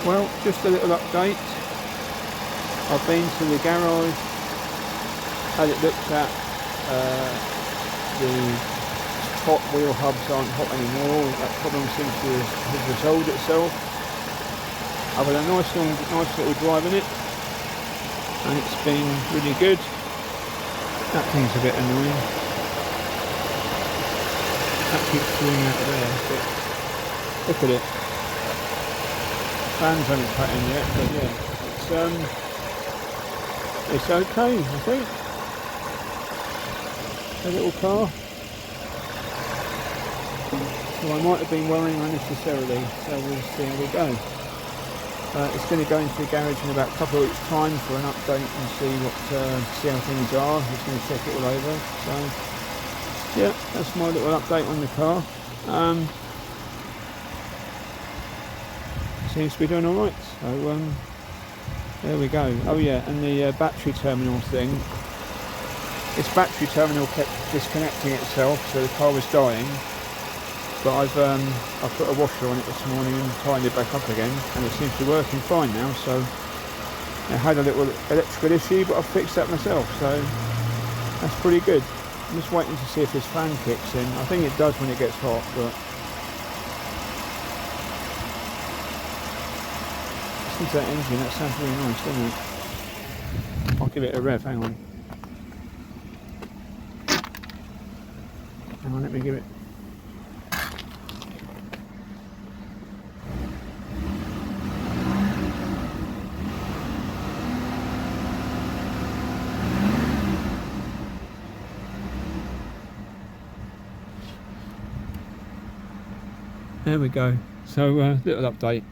Well, just a little update. I've been to the garage, had it looked at. The top wheel hubs aren't hot anymore. That problem seems to have resolved itself. I've had a nice little drive in it, and it's been really good. That thing's a bit annoying. That keeps falling out of there, but look at it. Fans haven't cut in yet, but yeah, it's okay, I think. A little car. So I might have been worrying unnecessarily, so we'll see how we go. It's going to go into the garage in about a couple of weeks' time for an update and see how things are. Just going to check it all over. So yeah, that's my little update on the car. Seems to be doing all right. So there we go. Oh yeah, and the battery terminal thing. This battery terminal kept disconnecting itself, so the car was dying. But I've put a washer on it this morning and tightened it back up again, and it seems to be working fine now. So it had a little electrical issue, but I've fixed that myself, so that's pretty good. I'm just waiting to see if this fan kicks in. I think it does when it gets hot, but listen to that engine. That sounds really nice, doesn't it? I'll give it a rev. Hang on. Hang on, let me give it. There we go. So little update.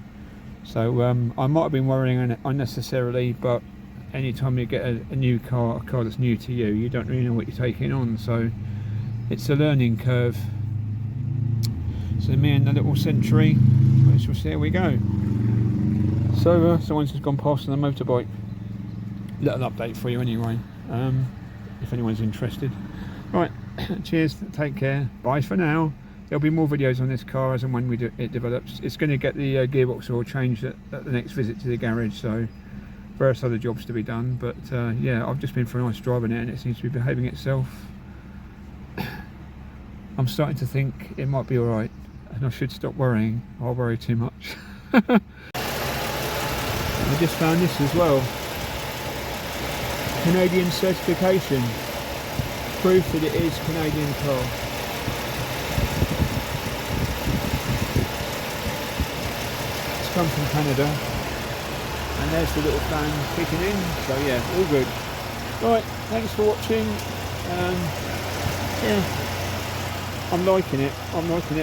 So I might have been worrying unnecessarily, but anytime you get a new car, a car that's new to you, you don't really know what you're taking on. So it's a learning curve. So me and the little Century, we shall see how we go. So someone's just gone past on a motorbike. Little update for you anyway, if anyone's interested. Right, cheers, take care, bye for now. There'll be more videos on this car as and when it develops. It's going to get the gearbox oil changed at the next visit to the garage, so various other jobs to be done. But yeah, I've just been for a nice drive in it and it seems to be behaving itself. I'm starting to think it might be alright and I should stop worrying. I worry too much. I just found this as well. Canadian certification. Proof that it is Canadian car. It's come from Canada. And there's the little fan kicking in. So yeah, all good. Right, thanks for watching. Yeah. I'm liking it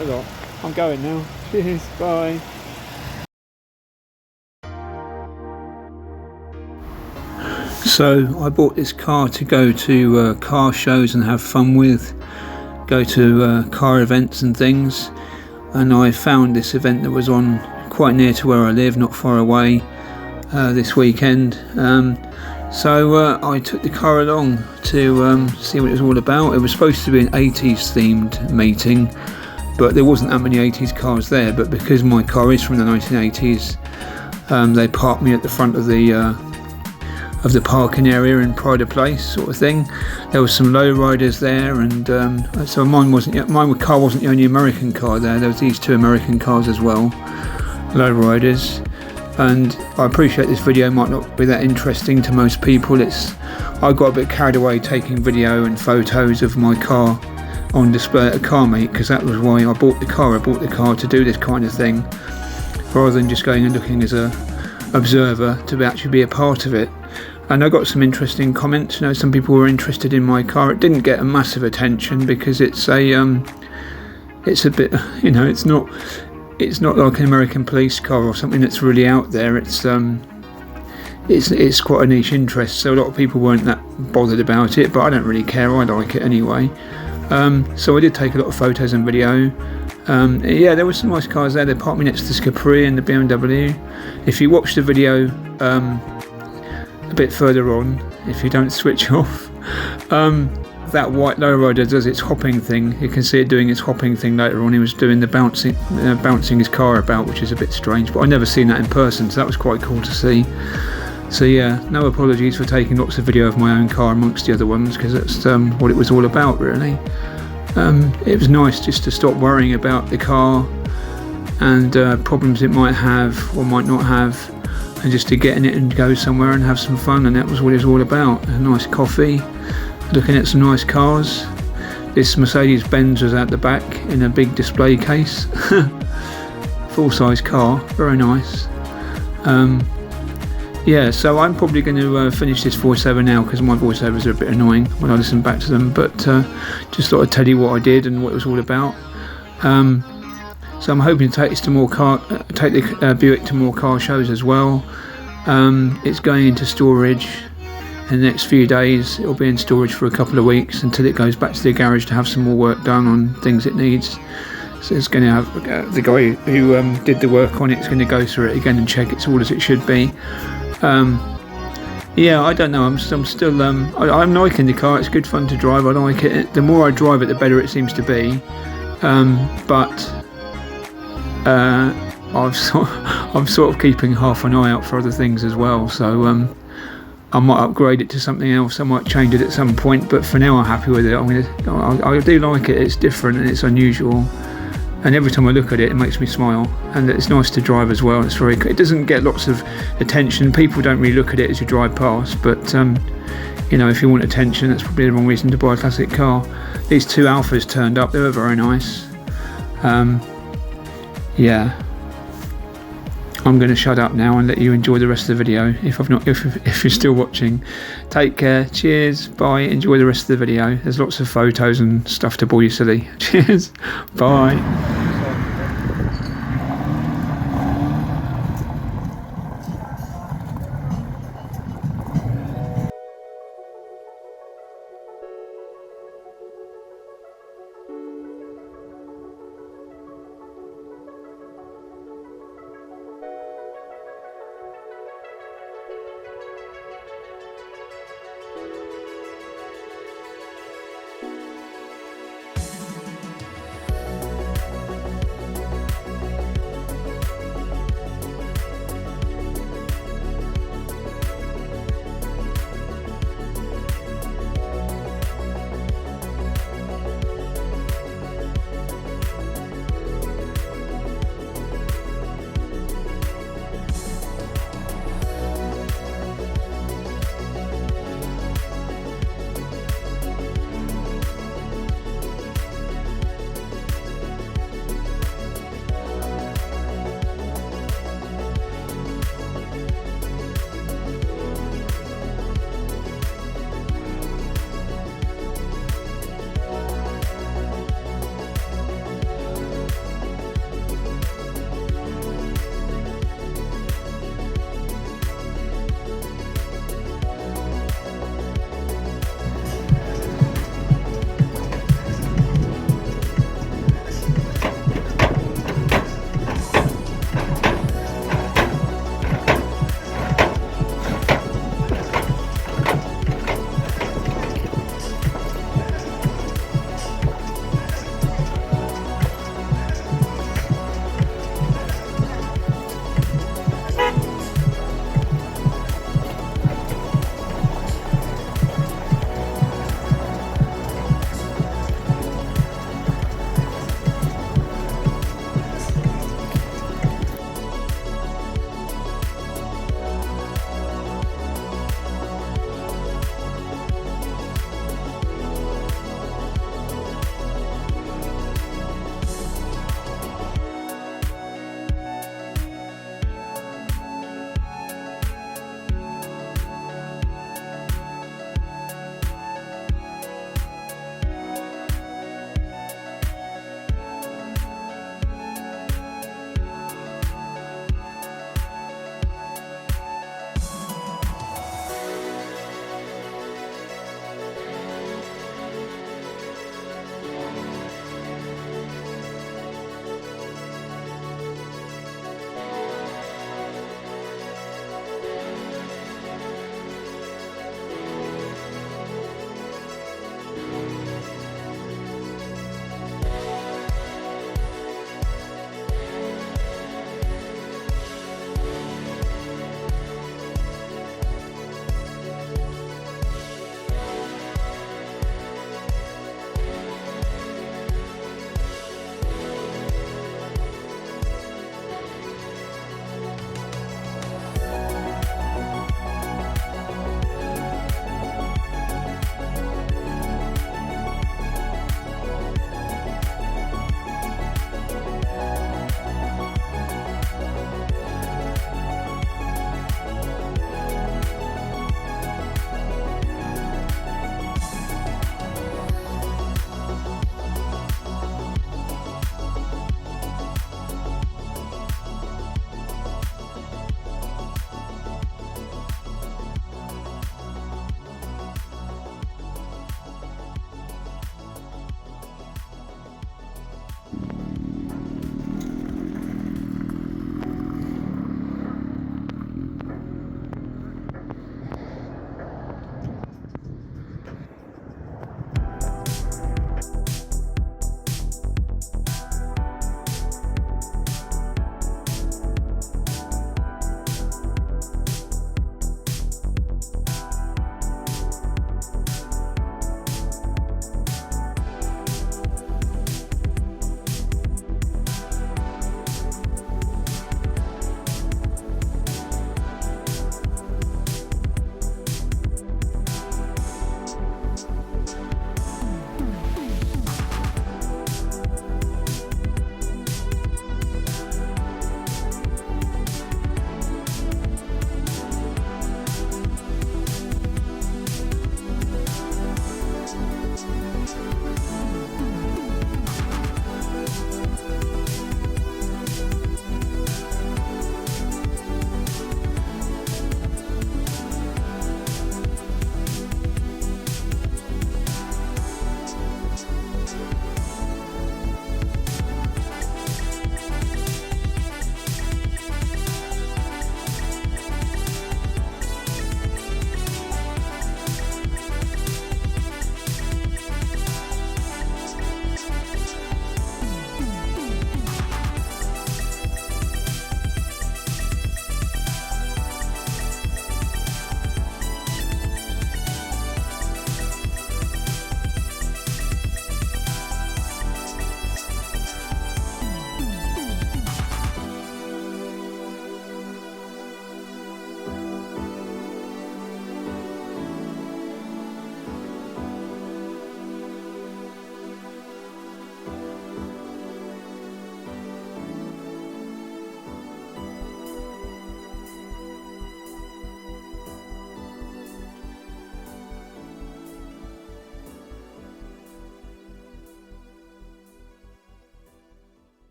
a lot. I'm going now. Cheers, bye. So I bought this car to go to car shows and have fun with, go to car events and things, and I found this event that was on quite near to where I live, not far away, this weekend. So I took the car along to see what it was all about. It was supposed to be an 80s themed meeting, but there wasn't that many 80s cars there. But because my car is from the 1980s, they parked me at the front of the parking area in Pride of Place sort of thing. There were some lowriders there, and so my car wasn't the only American car there. There was these two American cars as well, lowriders. And I appreciate this video might not be that interesting to most people. I got a bit carried away taking video and photos of my car on display at a car meet, because that was why I bought the car. I bought the car to do this kind of thing, rather than just going and looking as a observer, to actually be a part of it. And I got some interesting comments. You know, some people were interested in my car. It didn't get a massive attention because it's a bit, you know, it's not like an American police car or something that's really out there. It's quite a niche interest, so a lot of people weren't that bothered about it, but I don't really care. I like it anyway. So I did take a lot of photos and video. Yeah, there were some nice cars there. They parked me next to this Capri and the BMW. If you watch the video a bit further on, if you don't switch off, that white lowrider does its hopping thing. You can see it doing its hopping thing later on. He was doing the bouncing his car about, which is a bit strange, but I've never seen that in person, so that was quite cool to see. So yeah, no apologies for taking lots of video of my own car amongst the other ones, because that's what it was all about really. It was nice just to stop worrying about the car and problems it might have or might not have, and just to get in it and go somewhere and have some fun, and that was what it was all about. A nice coffee, looking at some nice cars. This Mercedes-Benz was at the back in a big display case. Full-size car, very nice. Yeah, so I'm probably going to finish this voiceover now, because my voiceovers are a bit annoying when I listen back to them, but just thought I'd tell you what I did and what it was all about. So I'm hoping to take this to more take the Buick to more car shows as well. It's going into storage in the next few days. It'll be in storage for a couple of weeks until it goes back to the garage to have some more work done on things it needs. So it's going to have the guy who did the work on it is going to go through it again and check it's all as it should be. Yeah, I don't know. I'm still I'm liking the car. It's good fun to drive. I like it. The more I drive it, the better it seems to be. But I'm sort of keeping half an eye out for other things as well. So I might upgrade it to something else. I might change it at some point. But for now, I'm happy with it. I do like it. It's different and it's unusual. And every time I look at it, it makes me smile, and it's nice to drive as well. It doesn't get lots of attention. People don't really look at it as you drive past, but you know, if you want attention, that's probably the wrong reason to buy a classic car. These two Alphas turned up. They were very nice. Yeah, I'm going to shut up now and let you enjoy the rest of the video. If you're still watching, take care. Cheers. Bye. Enjoy the rest of the video. There's lots of photos and stuff to bore you silly. Cheers. Bye.